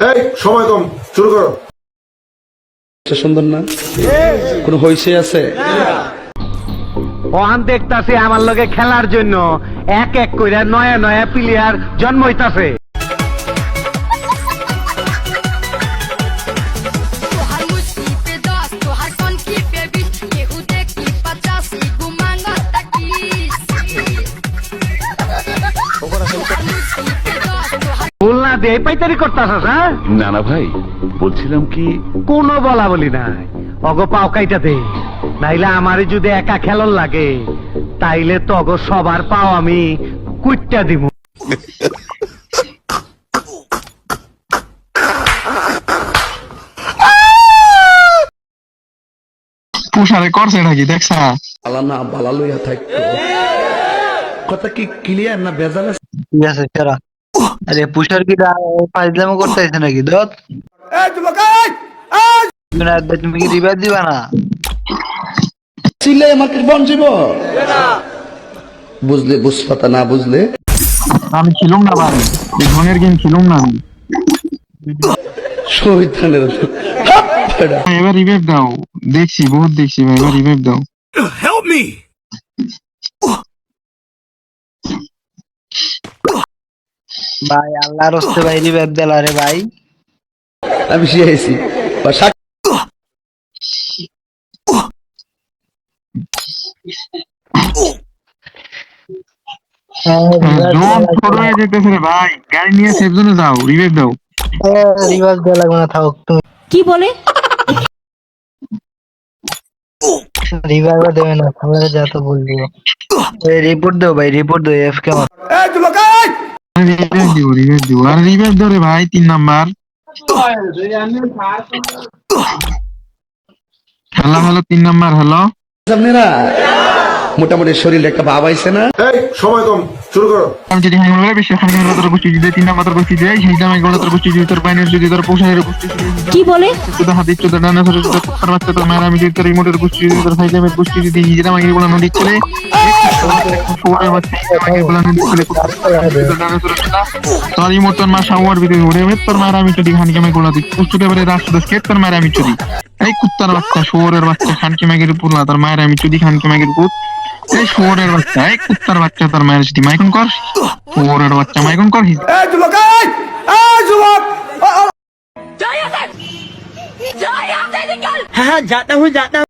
এই সময় কম, শুরু করো। সুন্দর না কোন হইছে আছে ওহান দেখতাছে আমার লগে খেলার জন্য এক এক কইরা নয়া নয়া প্লেয়ার জন্ম হইতাছে। ভুল না দিয়ে পাইতারি করতাছস? হ্যাঁ না না ভাই, বলছিলাম কি কোনো বলা বলি নাই, অগো পাও কাইটা দে, নাইলে আমারে যদি একা খেলন লাগে তাইলে তো অগো সবার পাও আমি কুইটটা দিব। পুষারে করছে নাকি দেখছা? আলা না বালা লইয়া থাকতো কথা কি ক্লিয়ার না বেজাল আছে? ঠিক আছে সেরা। আরে পুষার কি ফাইজলামো করতেছে নাকি দত? তুমি কি রিভাইভ দিবা না? চিল্লে আমাকে বন জীব বুঝলে বুঝপাতা না বুঝলে আমি ছিলাম না ভাই, এই ধনের গেম ছিলাম না আমি। শহীদানের ভাই, এবার রিভাইভ দাও, দেখছি বহুত দেখছি ভাই, এবার রিভাইভ দাও। ভাই আল্লাহর রাস্তে ভাই রিভাইভ দেলা রে ভাই। আমি শিয়েছি জোন ছোট হয়ে যেতেছে রে ভাই, গাড়ি নিয়ে সেফ জোনে যাও, রিভাইভ দাও। রিভাইভ দেওয়া লাগবে না, থাক তুমি। কি বলে? রিভাইভ দেবে না, আমাকে যা তো বলবো। রিপোর্ট দাও ভাই, রিপোর্ট দাও এফ কে। রিভাইভ দিব, রিভাইভ দিব, আর রিভাইভ দাও রে ভাই, 3 number. Hello hello, 3 number hello. আপনারা মোটামুটি শরীরে একটা ভাব আইছে না? এই সময় কম, শুরু করো। আমি যদি হাঙ্গর বলে বেশি খানি তোর গোষ্ঠী যদি 3 নাম্বার তোর গোষ্ঠী দেয়, সেই দামে গোলা তোর গোষ্ঠী যদি তোর বাইনের যদি তোর পোষারের গোষ্ঠী কি বলে? তোর হাতে তোর ডানাসের তোর কুত্তার বাচ্চা তোর মায়ের আমি যদি তোর রিমোটের গোষ্ঠী যদি তোর ফাইজামের গোষ্ঠী যদি হিজরা মাগির গোলা নদী চলে শোয়ারের বাচ্চা মাগির গোলা নদী চলে তোর ডানাসের তোর রিমোট তোর মা শাওয়ার ভিতরে উড়ে তোর মায়ের আমি চুরি খানকে মাগির গোলা দিই পুষ্টিতে এবারে রাষ্ট্র স্কেট তোর মায়ের আমি চুরি। এই কুত্তার বাচ্চা শোয়ারের বাচ্চা খানকে মাগির পুরলা তোর মায়ের আমি চুরি খানকে মাগির পুত। এই শোয়ারের বাচ্চা, এই কুত্তার বাচ্চা তোর মায়ের যদি মাইকন কর, শোয়ারের বাচ্চা মাইকন কর। जाता हूँ